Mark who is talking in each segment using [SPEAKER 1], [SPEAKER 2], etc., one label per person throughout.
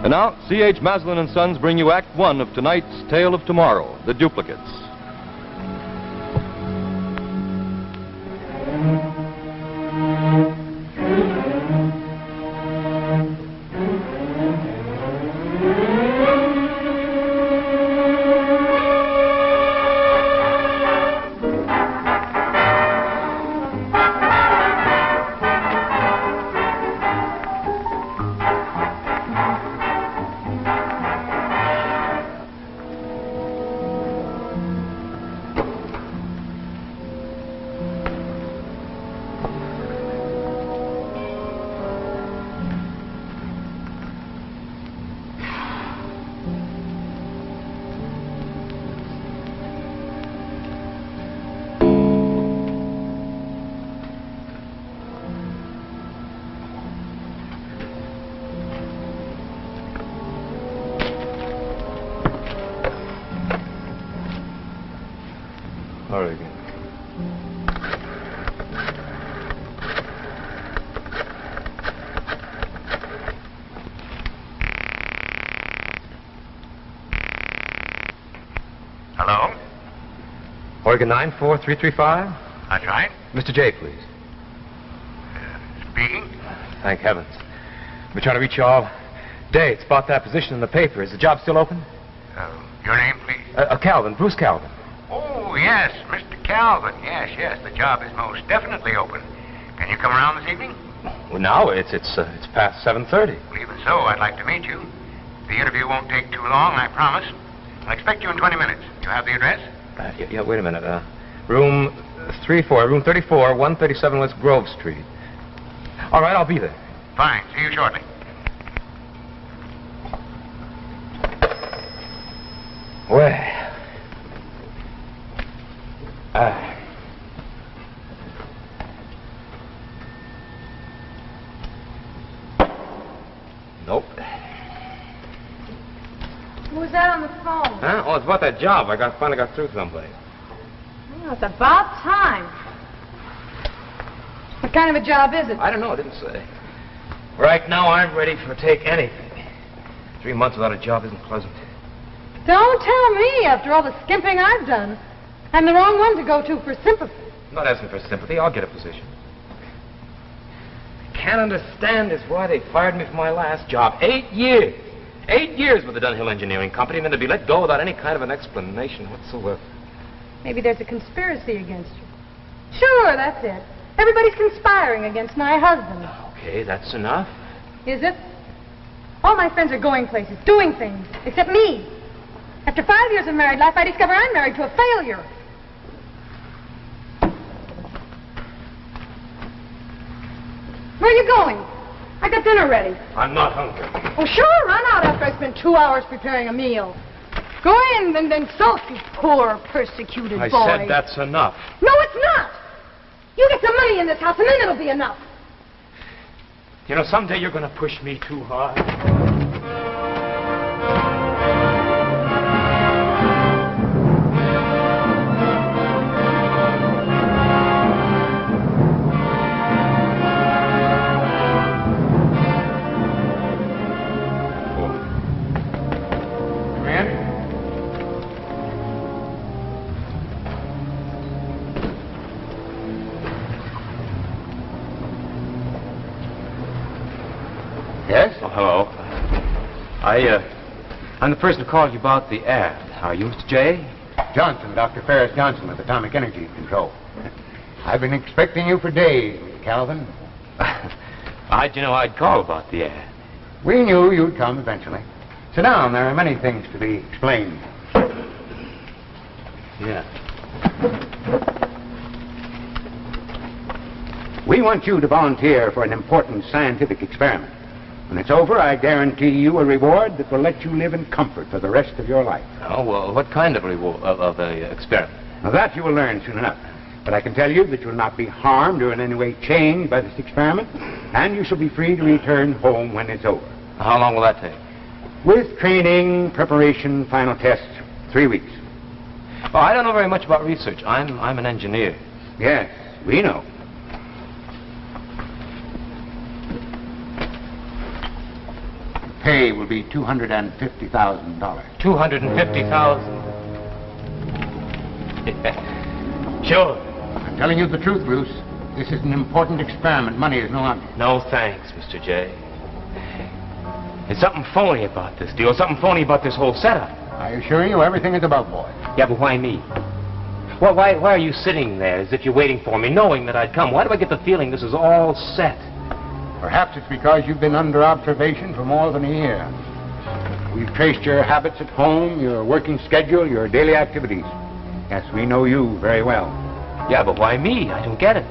[SPEAKER 1] And now, C.H. Maslin and Sons bring you Act One of tonight's Tale of Tomorrow, The Duplicates. Oregon.
[SPEAKER 2] Hello?
[SPEAKER 3] Oregon 94335?
[SPEAKER 2] That's right.
[SPEAKER 3] Mr. J, please.
[SPEAKER 2] Speaking.
[SPEAKER 3] Thank heavens. We're trying to reach you all day. It's about that position in the paper. Is the job still open?
[SPEAKER 2] Your name, please?
[SPEAKER 3] Calvin, Bruce Calvin.
[SPEAKER 2] Oh, yes, Mr. Calvin. Yes, the job is most definitely open. Can you come around this evening?
[SPEAKER 3] Well, now it's past 7:30.
[SPEAKER 2] Well, even so, I'd like to meet you. The interview won't take too long, I promise. I'll expect you in 20 minutes. You have the address?
[SPEAKER 3] Yeah, wait a minute. Room 34, 137 West Grove Street. All right, I'll be there.
[SPEAKER 2] Fine. See you shortly.
[SPEAKER 3] Well, nope.
[SPEAKER 4] Who was that on the phone?
[SPEAKER 3] Huh? Oh, it's about that job. I finally got through somebody.
[SPEAKER 4] Well, it's about time. What kind of a job is it?
[SPEAKER 3] I don't know. I didn't say. Right now, I'm ready for take anything. 3 months without a job isn't pleasant.
[SPEAKER 4] Don't tell me, after all the skimping I've done. I'm the wrong one to go to for sympathy.
[SPEAKER 3] I'm not asking for sympathy. I'll get a position. I can't understand is why they fired me from my last job. 8 years. 8 years with the Dunhill Engineering Company, and then to be let go without any kind of an explanation whatsoever.
[SPEAKER 4] Maybe there's a conspiracy against you. Sure, that's it. Everybody's conspiring against my husband.
[SPEAKER 3] Okay, that's enough.
[SPEAKER 4] Is it? All my friends are going places, doing things, except me. After 5 years of married life, I discover I'm married to a failure. Where are you going? I got dinner ready.
[SPEAKER 3] I'm not hungry.
[SPEAKER 4] Oh, sure, run out after I spent 2 hours preparing a meal. Go in and sulk, you poor, persecuted boy.
[SPEAKER 3] I said that's enough.
[SPEAKER 4] No, it's not. You get some money in this house, and then it'll be enough.
[SPEAKER 3] You know, someday you're going to push me too hard.
[SPEAKER 2] Yes?
[SPEAKER 3] Oh, hello. I'm the person who called you about the ad. How are you, Mr. J?
[SPEAKER 5] Johnson, Dr. Ferris Johnson with Atomic Energy Control. I've been expecting you for days, Mr. Calvin.
[SPEAKER 3] How'd you know I'd call about the ad?
[SPEAKER 5] We knew you'd come eventually. Sit down. There are many things to be explained.
[SPEAKER 3] Yeah.
[SPEAKER 5] We want you to volunteer for an important scientific experiment. When it's over, I guarantee you a reward that will let you live in comfort for the rest of your life.
[SPEAKER 3] Oh, well, what kind of reward of a experiment?
[SPEAKER 5] Now, that you will learn soon enough. But I can tell you that you will not be harmed or in any way changed by this experiment, and you shall be free to return home when it's over.
[SPEAKER 3] How long will that take?
[SPEAKER 5] With training, preparation, final tests, 3 weeks.
[SPEAKER 3] Oh, I don't know very much about research. I'm an engineer.
[SPEAKER 5] Yes, we know. pay will be $250,000.
[SPEAKER 3] 250,000. Sure.
[SPEAKER 5] I'm telling you the truth, Bruce. This is an important experiment. Money is no object.
[SPEAKER 3] No thanks, Mr. J. There's something phony about this deal, something phony about this whole setup.
[SPEAKER 5] I assure you, everything is above board.
[SPEAKER 3] Yeah, but why me? Why are you sitting there as if you're waiting for me, knowing that I'd come? Why do I get the feeling this is all set?
[SPEAKER 5] Perhaps it's because you've been under observation for more than a year. We've traced your habits at home, your working schedule, your daily activities. Yes, we know you very well.
[SPEAKER 3] Yeah, but why me? I don't get it.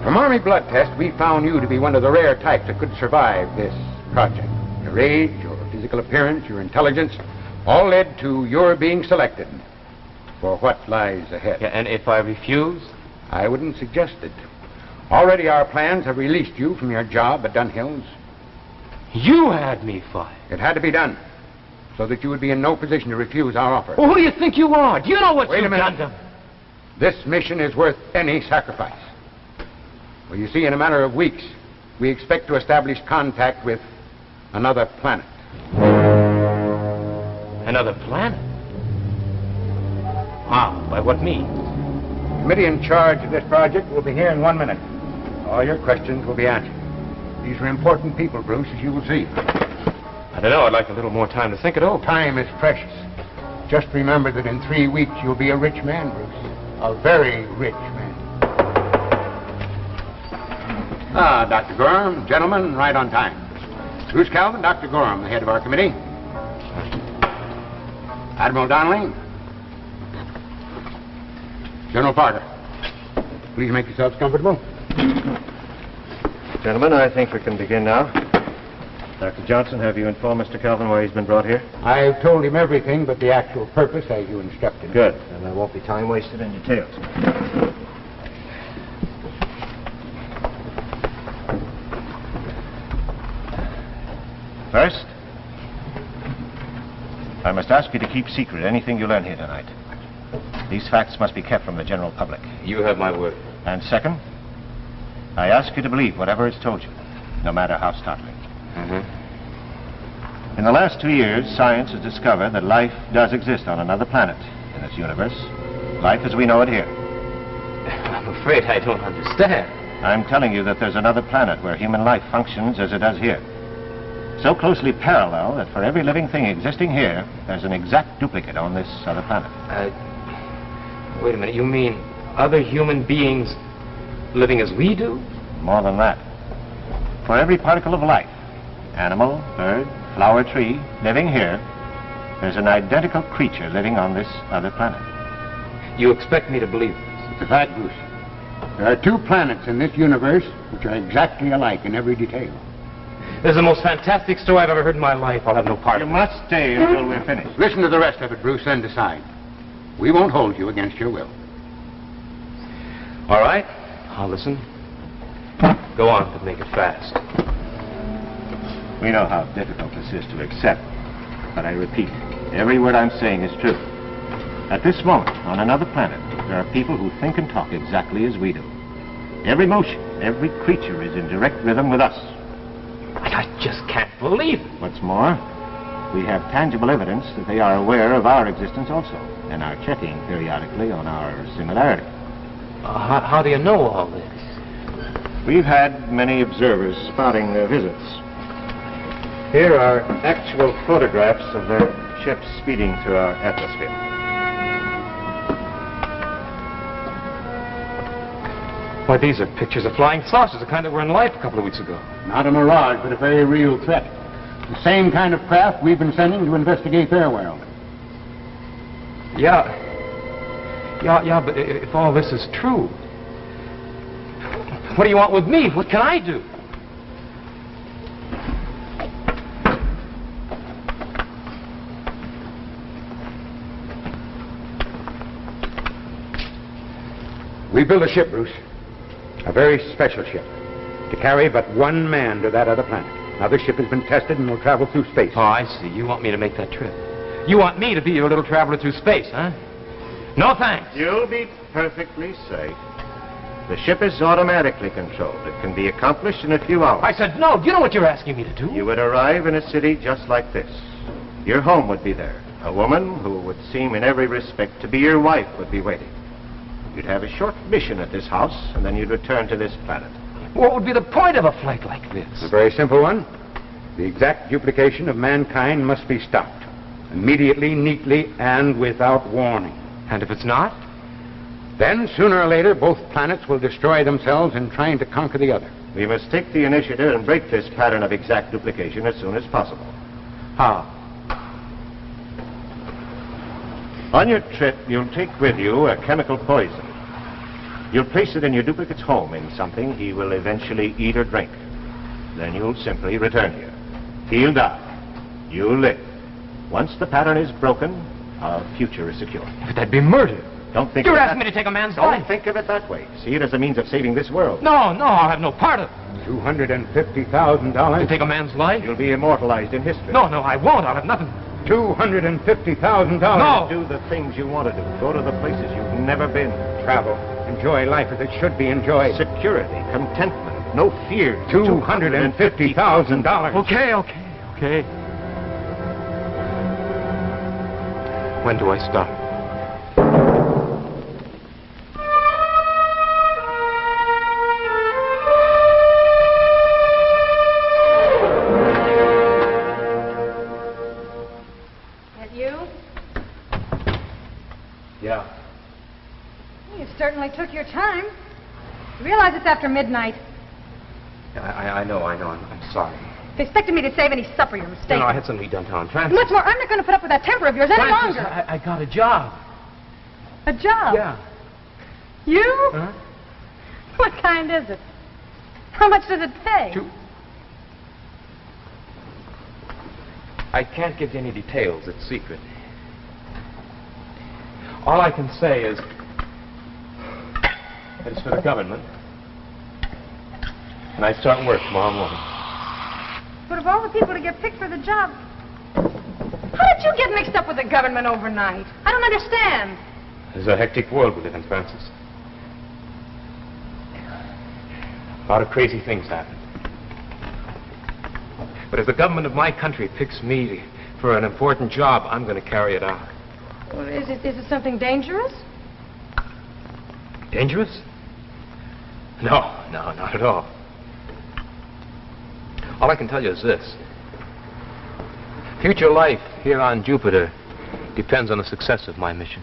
[SPEAKER 5] From Army blood test, we found you to be one of the rare types that could survive this project. Your age, your physical appearance, your intelligence, all led to your being selected for what lies ahead.
[SPEAKER 3] Yeah, and if I refuse?
[SPEAKER 5] I wouldn't suggest it. Already our plans have released you from your job at Dunhills.
[SPEAKER 3] You had me fired.
[SPEAKER 5] It had to be done so that you would be in no position to refuse our offer.
[SPEAKER 3] Well, who do you think you are? Do you know what
[SPEAKER 5] Wait a
[SPEAKER 3] you've
[SPEAKER 5] minute.
[SPEAKER 3] done to...
[SPEAKER 5] This mission is worth any sacrifice. Well, you see, in a matter of weeks, we expect to establish contact with another planet.
[SPEAKER 3] Another planet? How? By what means?
[SPEAKER 5] The committee in charge of this project will be here in 1 minute. All your questions will be answered. These are important people, Bruce, as you will see.
[SPEAKER 3] I don't know. I'd like a little more time to think it over.
[SPEAKER 5] Time is precious. Just remember that in 3 weeks you'll be a rich man, Bruce. A very rich man. Ah, Dr. Gorham, gentlemen, right on time. Bruce Calvin, Dr. Gorham, the head of our committee. Admiral Donnelly. General Parker. Please make yourselves comfortable.
[SPEAKER 1] Gentlemen, I think we can begin now. Dr. Johnson, have you informed Mr. Calvin why he's been brought here?
[SPEAKER 5] I've told him everything but the actual purpose as you instructed.
[SPEAKER 1] Good. Then there won't be time wasted in details. First, I must ask you to keep secret anything you learn here tonight. These facts must be kept from the general public.
[SPEAKER 3] You have my word.
[SPEAKER 1] And second, I ask you to believe whatever is told you, no matter how startling. In the last 2 years, science has discovered that life does exist on another planet in this universe. Life as we know it here.
[SPEAKER 3] I'm afraid I don't understand.
[SPEAKER 1] I'm telling you that there's another planet where human life functions as it does here. So closely parallel that for every living thing existing here, there's an exact duplicate on this other planet.
[SPEAKER 3] Wait a minute. You mean other human beings living as we do?
[SPEAKER 1] More than that. For every particle of life, animal, bird, flower, tree, living here, there's an identical creature living on this other planet.
[SPEAKER 3] You expect me to believe this?
[SPEAKER 5] It's a fact, Bruce. There are 2 planets in this universe which are exactly alike in every detail.
[SPEAKER 3] This is the most fantastic story I've ever heard in my life. I'll have no part
[SPEAKER 1] You
[SPEAKER 3] of it.
[SPEAKER 1] must stay until we're finished.
[SPEAKER 5] Listen to the rest of it, Bruce, and decide. We won't hold you against your will.
[SPEAKER 3] All right. I'll listen. Go on, but make it fast.
[SPEAKER 1] We know how difficult this is to accept, but I repeat, every word I'm saying is true. At this moment, on another planet, there are people who think and talk exactly as we do. Every motion, every creature is in direct rhythm with us.
[SPEAKER 3] I just can't believe it.
[SPEAKER 1] What's more, we have tangible evidence that they are aware of our existence also, and are checking periodically on our similarity.
[SPEAKER 3] How do you know all this?
[SPEAKER 1] We've had many observers spotting their visits. Here are actual photographs of their ships speeding through our atmosphere.
[SPEAKER 3] Why, these are pictures of flying saucers, the kind that were in life a couple of weeks ago.
[SPEAKER 5] Not a mirage, but a very real threat. The same kind of craft we've been sending to investigate their world.
[SPEAKER 3] Yeah, but if all this is true, what do you want with me? What can I do?
[SPEAKER 5] We built a ship, Bruce. A very special ship. To carry but 1 man to that other planet. Now, this ship has been tested and will travel through space.
[SPEAKER 3] Oh, I see. You want me to make that trip. You want me to be your little traveler through space, huh? No thanks.
[SPEAKER 1] You'll be perfectly safe. The ship is automatically controlled. It can be accomplished in a few hours.
[SPEAKER 3] I said no. You know what you're asking me to do?
[SPEAKER 1] You would arrive in a city just like this. Your home would be there. A woman who would seem in every respect to be your wife would be waiting. You'd have a short mission at this house, and then you'd return to this planet.
[SPEAKER 3] What would be the point of a flight like this?
[SPEAKER 5] A very simple one. The exact duplication of mankind must be stopped. Immediately, neatly, and without warning.
[SPEAKER 3] And if it's not?
[SPEAKER 5] Then, sooner or later, both planets will destroy themselves in trying to conquer the other.
[SPEAKER 1] We must take the initiative and break this pattern of exact duplication as soon as possible.
[SPEAKER 3] How?
[SPEAKER 1] On your trip, you'll take with you a chemical poison. You'll place it in your duplicate's home in something he will eventually eat or drink. Then you'll simply return here. He'll die. You'll live. Once the pattern is broken, our future is secure.
[SPEAKER 3] But that'd be murder.
[SPEAKER 1] Don't think
[SPEAKER 3] You're
[SPEAKER 1] of it
[SPEAKER 3] asking me
[SPEAKER 1] that-
[SPEAKER 3] to take a man's
[SPEAKER 1] Don't
[SPEAKER 3] life.
[SPEAKER 1] think of it that way. See it as a means of saving this world.
[SPEAKER 3] No, I'll have no part of it.
[SPEAKER 5] $250,000.
[SPEAKER 3] To take a man's life?
[SPEAKER 1] You'll be immortalized in history.
[SPEAKER 3] No, I won't. I'll have nothing.
[SPEAKER 5] $250,000.
[SPEAKER 3] No.
[SPEAKER 1] Do the things you want to do. Go to the places you've never been.
[SPEAKER 5] Travel. Enjoy life as it should be enjoyed.
[SPEAKER 1] Security, contentment, no fear.
[SPEAKER 5] $250,000.
[SPEAKER 3] Okay. When do I start?
[SPEAKER 4] That you?
[SPEAKER 3] Yeah.
[SPEAKER 4] You certainly took your time. You realize it's after midnight.
[SPEAKER 3] I know. I'm sorry.
[SPEAKER 4] If you expected me to save any supper, you're mistaken.
[SPEAKER 3] No, I had something done down.
[SPEAKER 4] And what's more, I'm not going to put up with that temper of yours any
[SPEAKER 3] Francis,
[SPEAKER 4] longer.
[SPEAKER 3] I got a job.
[SPEAKER 4] A job?
[SPEAKER 3] Yeah.
[SPEAKER 4] You?
[SPEAKER 3] Huh?
[SPEAKER 4] What kind is it? How much does it pay?
[SPEAKER 3] I can't give you any details. It's secret. All I can say is that it's for the government. And I start work tomorrow morning.
[SPEAKER 4] But of all the people to get picked for the job, how did you get mixed up with the government overnight? I don't understand.
[SPEAKER 3] It's a hectic world we live in, Francis. A lot of crazy things happen. But if the government of my country picks me for an important job, I'm going to carry it out.
[SPEAKER 4] Well, is it something dangerous?
[SPEAKER 3] Dangerous? No, not at all. All I can tell you is this. Future life here on Jupiter depends on the success of my mission.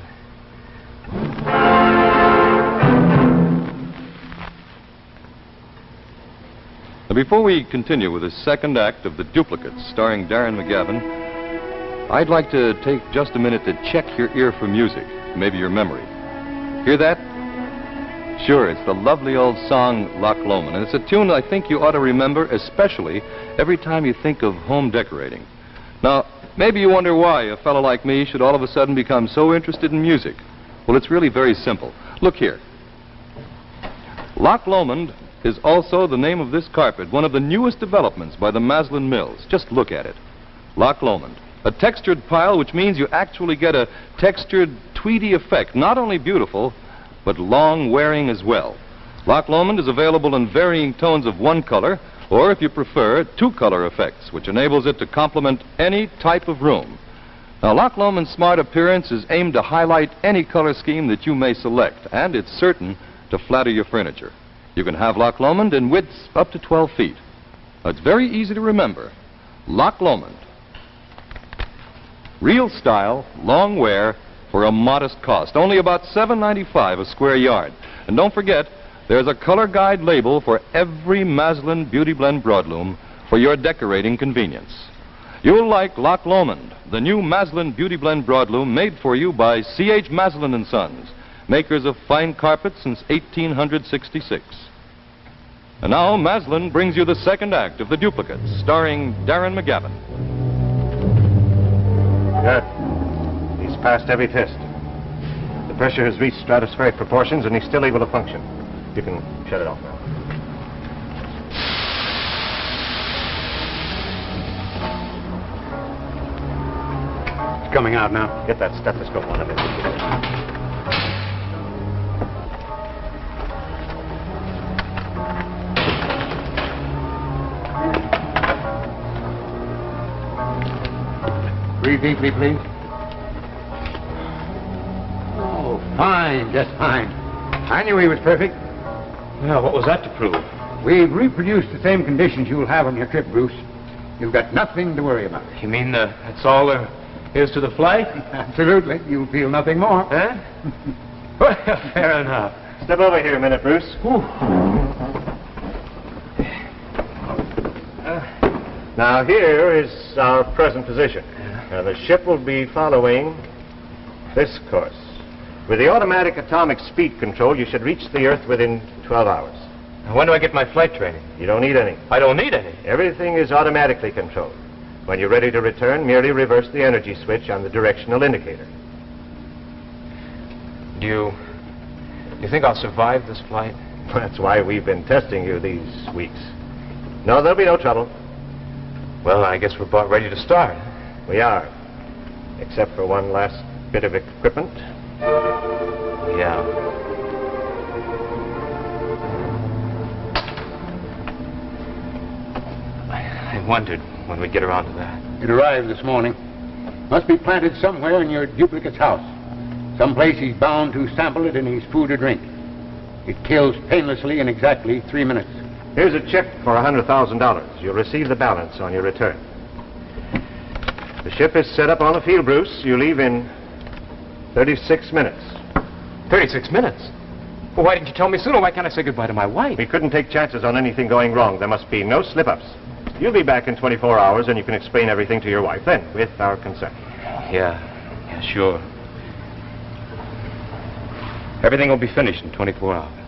[SPEAKER 6] Now, before we continue with the second act of The Duplicates, starring Darren McGavin, I'd like to take just a minute to check your ear for music, maybe your memory. Hear that? Sure, it's the lovely old song Loch Lomond, and it's a tune I think you ought to remember, especially every time you think of home decorating. Now, maybe you wonder why a fellow like me should all of a sudden become so interested in music. Well, it's really very simple. Look here. Loch Lomond is also the name of this carpet, one of the newest developments by the Maslin Mills. Just look at it. Loch Lomond. A textured pile, which means you actually get a textured, tweedy effect. Not only beautiful, but long-wearing as well. Loch Lomond is available in varying tones of one color, or if you prefer, two-color effects, which enables it to complement any type of room. Now, Loch Lomond's smart appearance is aimed to highlight any color scheme that you may select, and it's certain to flatter your furniture. You can have Loch Lomond in widths up to 12 feet. Now, it's very easy to remember. Loch Lomond. Real style, long wear, for a modest cost. Only about $7.95 a square yard. And don't forget, there's a color guide label for every Maslin Beauty Blend broadloom for your decorating convenience. You'll like Loch Lomond, the new Maslin Beauty Blend broadloom made for you by C.H. Maslin & Sons, makers of fine carpets since 1866. And now, Maslin brings you the second act of The Duplicates, starring Darren McGavin.
[SPEAKER 1] Good. He's passed every test. The pressure has reached stratospheric proportions, and he's still able to function. You can shut it off now.
[SPEAKER 5] It's coming out now.
[SPEAKER 1] Get that stethoscope on him.
[SPEAKER 5] Breathe deeply, please. Oh, fine, just fine. I knew he was perfect.
[SPEAKER 3] Well, what was that to prove?
[SPEAKER 5] We've reproduced the same conditions you'll have on your trip, Bruce. You've got nothing to worry about.
[SPEAKER 3] You mean that's all there is to the flight?
[SPEAKER 5] Absolutely. You'll feel nothing more.
[SPEAKER 3] Huh? Well, fair enough.
[SPEAKER 1] Step over here a minute, Bruce. Now, here is our present position. Now, the ship will be following this course. With the automatic atomic speed control, you should reach the Earth within 12 hours.
[SPEAKER 3] Now, when do I get my flight training?
[SPEAKER 1] You don't need any.
[SPEAKER 3] I don't need any.
[SPEAKER 1] Everything is automatically controlled. When you're ready to return, merely reverse the energy switch on the directional indicator.
[SPEAKER 3] Do you think I'll survive this flight?
[SPEAKER 1] That's why we've been testing you these weeks. No, there'll be no trouble.
[SPEAKER 3] Well, I guess we're about ready to start.
[SPEAKER 1] We are. Except for one last bit of equipment.
[SPEAKER 3] Yeah. I wondered when we'd get around to that.
[SPEAKER 5] It arrived this morning. Must be planted somewhere in your duplicate's house. Someplace he's bound to sample it in his food or drink. It kills painlessly in exactly 3 minutes.
[SPEAKER 1] Here's a check for $100,000. You'll receive the balance on your return. The ship is set up on the field, Bruce. You leave in 36 minutes.
[SPEAKER 3] 36 minutes? Well, why didn't you tell me sooner? Why can't I say goodbye to my wife?
[SPEAKER 1] We couldn't take chances on anything going wrong. There must be no slip-ups. You'll be back in 24 hours, and you can explain everything to your wife then, with our consent.
[SPEAKER 3] Yeah, sure. Everything will be finished in 24 hours.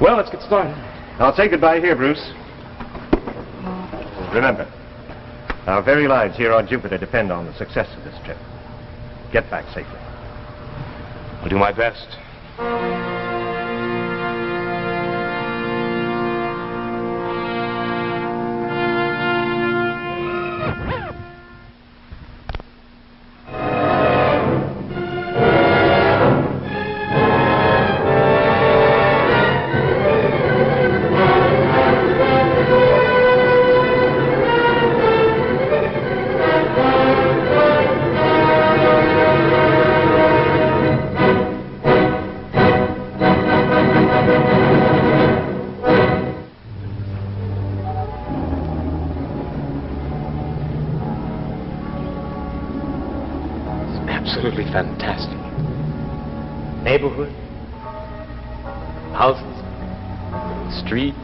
[SPEAKER 3] Well, let's get started.
[SPEAKER 1] I'll say goodbye here, Bruce. Remember, our very lives here on Jupiter depend on the success of this trip. Get back safely.
[SPEAKER 3] I'll do my best. Absolutely fantastic. Neighborhood, houses, street,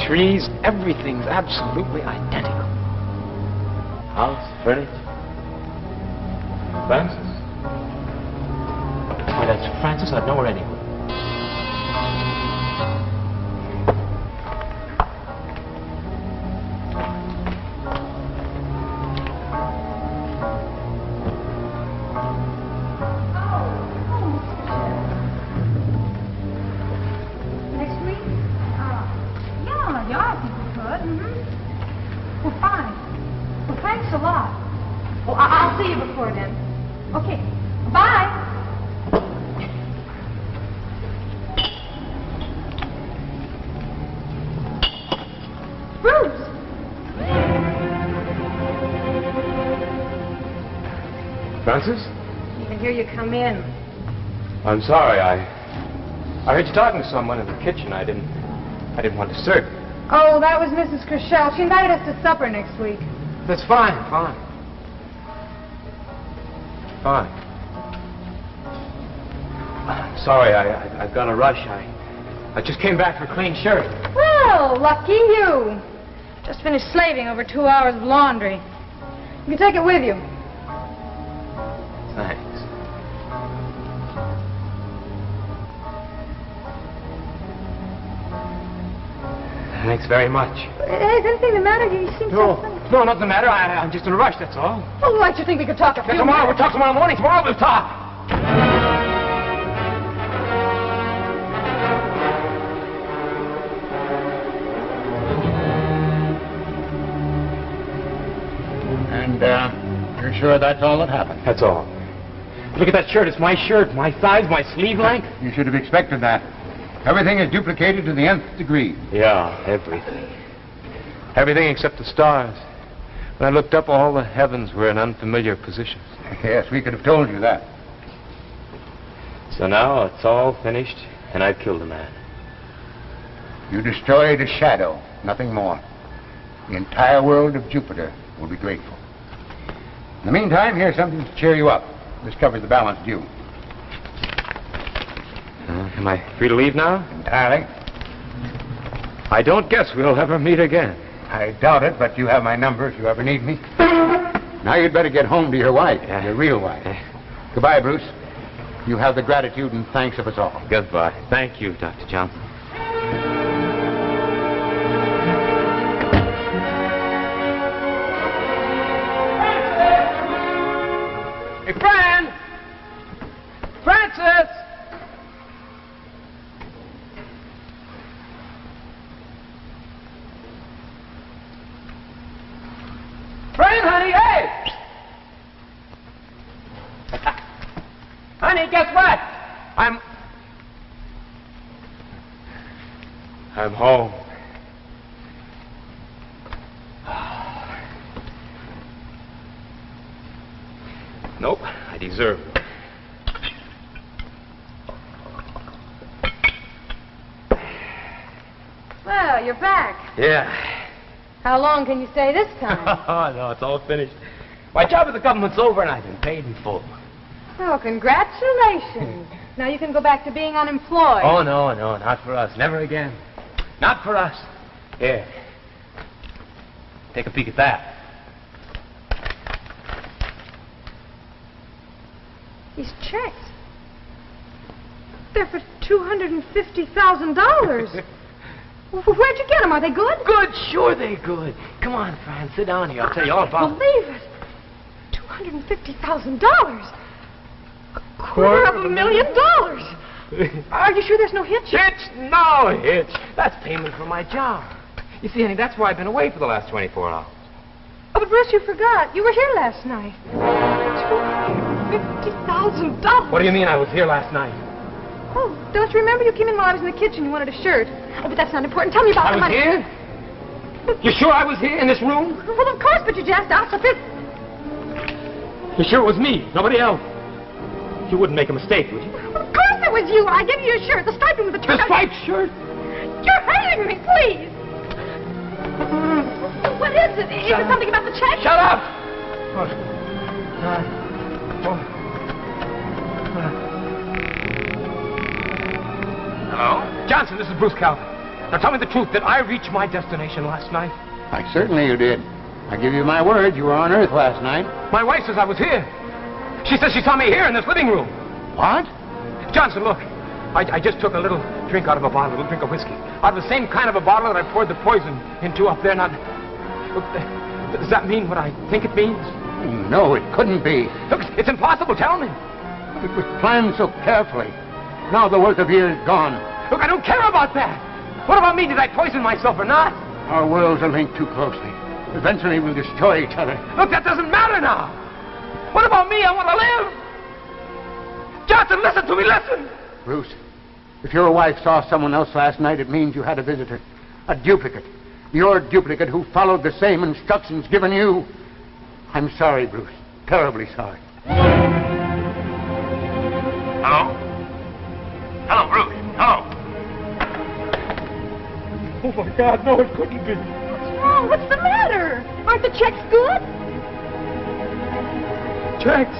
[SPEAKER 3] trees, everything's absolutely identical. House, furniture. Francis? Why, that's Francis. I'd know her anywhere.
[SPEAKER 4] Well, fine. Well, thanks a lot. Well, I'll see you before then. Okay. Bye. Bruce!
[SPEAKER 3] Francis?
[SPEAKER 4] Even hear you come in.
[SPEAKER 3] I'm sorry. I heard you talking to someone in the kitchen. I didn't want to disturb you.
[SPEAKER 4] Oh, that was Mrs. Chrishell. She invited us to supper next week.
[SPEAKER 3] That's fine. I'm sorry, I've got a rush. I just came back for a clean shirt.
[SPEAKER 4] Well, lucky you. Just finished slaving over 2 hours of laundry. You can take it with you.
[SPEAKER 3] Thanks. Thanks very much.
[SPEAKER 4] Is anything the matter? You seem so...
[SPEAKER 3] No, nothing the matter. I'm just in a rush, that's all.
[SPEAKER 4] Oh, why don't you think we could talk a few
[SPEAKER 3] Tomorrow,
[SPEAKER 4] minutes?
[SPEAKER 3] we'll talk tomorrow morning. Tomorrow we'll talk.
[SPEAKER 5] And, you're sure that's all that happened?
[SPEAKER 3] That's all. Look at that shirt. It's my shirt, my size, my sleeve length.
[SPEAKER 5] You should have expected that. Everything is duplicated to the nth degree.
[SPEAKER 3] Yeah, everything. Everything except the stars. When I looked up, all the heavens were in unfamiliar positions.
[SPEAKER 5] Yes, we could have told you that.
[SPEAKER 3] So now it's all finished, and I've killed a man.
[SPEAKER 5] You destroyed a shadow, nothing more. The entire world of Jupiter will be grateful. In the meantime, here's something to cheer you up. This covers the balance due.
[SPEAKER 3] Am I free to leave now?
[SPEAKER 5] Entirely.
[SPEAKER 3] I don't guess we'll ever meet again.
[SPEAKER 5] I doubt it, but you have my number if you ever need me. Now you'd better get home to your wife, your real wife. Goodbye, Bruce. You have the gratitude and thanks of us all.
[SPEAKER 3] Goodbye. Thank you, Dr. Johnson.
[SPEAKER 7] Hey, Fran! Francis! Fran, honey, hey! Honey, guess what? I'm
[SPEAKER 3] home. Nope, I deserve it.
[SPEAKER 4] Well, you're back.
[SPEAKER 3] Yeah.
[SPEAKER 4] How long can you stay this time?
[SPEAKER 3] Oh, no, it's all finished. My job at the government's over, and I've been paid in full.
[SPEAKER 4] Oh, congratulations. Now you can go back to being unemployed.
[SPEAKER 3] Oh, no, not for us. Never again. Not for us. Here. Take a peek at that.
[SPEAKER 4] These checks. They're for $250,000. Where'd you get them? Are they good?
[SPEAKER 3] Good, sure they good. Come on, Fran, sit down here. I'll tell you all about it.
[SPEAKER 4] Believe it. $250,000. $250,000. Are you sure there's no hitch?
[SPEAKER 3] Hitch? No hitch. That's payment for my job. You see, honey, that's why I've been away for the last 24 hours.
[SPEAKER 4] Oh, but Bruce, you forgot. You were here last night. $250,000.
[SPEAKER 3] What do you mean I was here last night?
[SPEAKER 4] Oh, don't you remember? You came in while I was in the kitchen. You wanted a shirt. Oh, but that's not important. Tell me about
[SPEAKER 3] I
[SPEAKER 4] the
[SPEAKER 3] was
[SPEAKER 4] money.
[SPEAKER 3] here? You sure I was here in this room?
[SPEAKER 4] Well, of course, but you just asked if it...
[SPEAKER 3] You sure it was me? Nobody else? You wouldn't make a mistake, would you?
[SPEAKER 4] Of course it was you. I gave you your shirt. The striping with the
[SPEAKER 3] The
[SPEAKER 4] turn.
[SPEAKER 3] striped shirt?
[SPEAKER 4] You're hating me, please. What is it? Is it something about the check?
[SPEAKER 3] Shut up! Hello? Johnson, this is Bruce Calvin. Now tell me the truth. Did I reach my destination last night?
[SPEAKER 5] Why, certainly you did. I give you my word, you were on Earth last night.
[SPEAKER 3] My wife says I was here. She says she saw me here in this living room.
[SPEAKER 5] What?
[SPEAKER 3] Johnson, look. I just took a little drink out of a bottle, a little drink of whiskey. Out of the same kind of a bottle that I poured the poison into up there. Now, look, does that mean what I think it means?
[SPEAKER 5] No, it couldn't be.
[SPEAKER 3] Look, it's impossible. Tell me.
[SPEAKER 5] It was planned so carefully. Now the work of years gone.
[SPEAKER 3] Look, I don't care about that. What about me? Did I poison myself or not?
[SPEAKER 5] Our worlds are linked too closely. Eventually we'll destroy each other.
[SPEAKER 3] Look, that doesn't matter now. What about me? I want to live. Johnson, listen to me. Listen.
[SPEAKER 5] Bruce, if your wife saw someone else last night, it means you had a visitor. A duplicate. Your duplicate who followed the same instructions given you. I'm sorry, Bruce. Terribly sorry.
[SPEAKER 2] Hello? Hello, Bruce. Hello.
[SPEAKER 3] Oh, my God, no, it couldn't be.
[SPEAKER 4] What's wrong? What's the matter? Aren't the checks good?
[SPEAKER 3] Checks?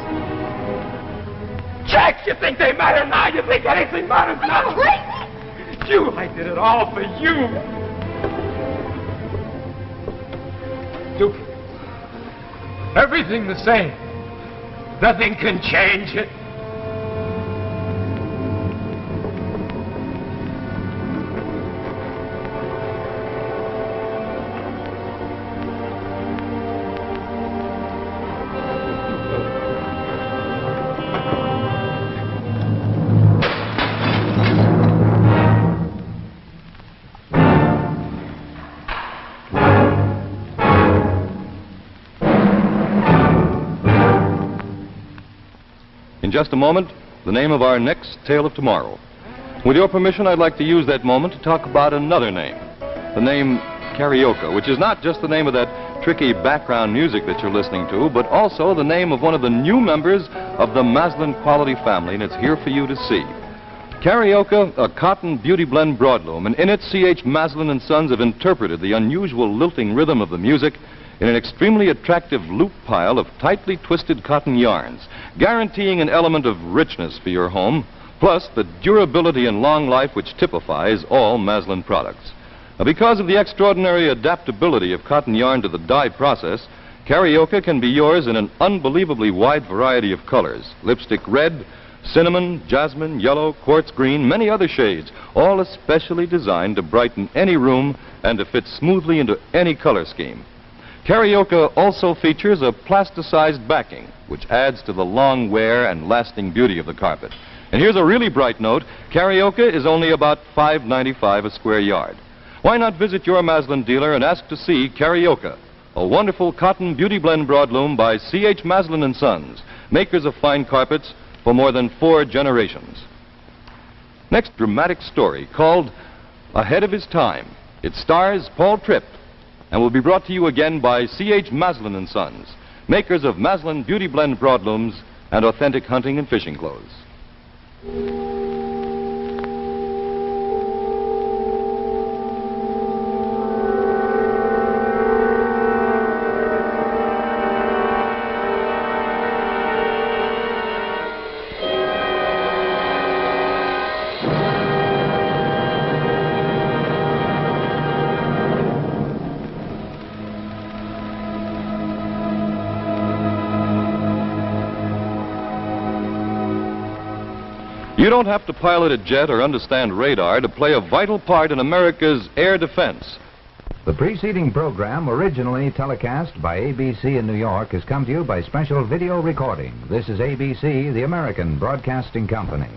[SPEAKER 3] Checks? You think they matter now? You think anything matters now?
[SPEAKER 4] Crazy?
[SPEAKER 3] You, I did it all for you. Stupid. Everything the same. Nothing can change it.
[SPEAKER 6] In just a moment, the name of our next Tale of Tomorrow. With your permission, I'd like to use that moment to talk about another name. The name Carioca, which is not just the name of that tricky background music that you're listening to, but also the name of one of the new members of the Maslin quality family, and it's here for you to see. Carioca, a cotton beauty blend broadloom, and in it C.H. Maslin & Sons have interpreted the unusual lilting rhythm of the music in an extremely attractive loop pile of tightly twisted cotton yarns, guaranteeing an element of richness for your home, plus the durability and long life which typifies all Maslin products. Now, because of the extraordinary adaptability of cotton yarn to the dye process, Carioca can be yours in an unbelievably wide variety of colors: lipstick red, cinnamon, jasmine, yellow, quartz green, many other shades, all especially designed to brighten any room and to fit smoothly into any color scheme. Carioca also features a plasticized backing, which adds to the long wear and lasting beauty of the carpet. And here's a really bright note: Carioca is only about $5.95 a square yard. Why not visit your Maslin dealer and ask to see Carioca, a wonderful cotton beauty blend broadloom by C.H. Maslin & Sons, makers of fine carpets for more than 4 generations. Next dramatic story, called Ahead of His Time. It stars Paul Tripp and will be brought to you again by C.H. Maslin & Sons, makers of Maslin beauty blend broadlooms and authentic hunting and fishing clothes. You don't have to pilot a jet or understand radar to play a vital part in America's air defense.
[SPEAKER 8] The preceding program, originally telecast by ABC in New York, has come to you by special video recording. This is ABC, the American Broadcasting Company.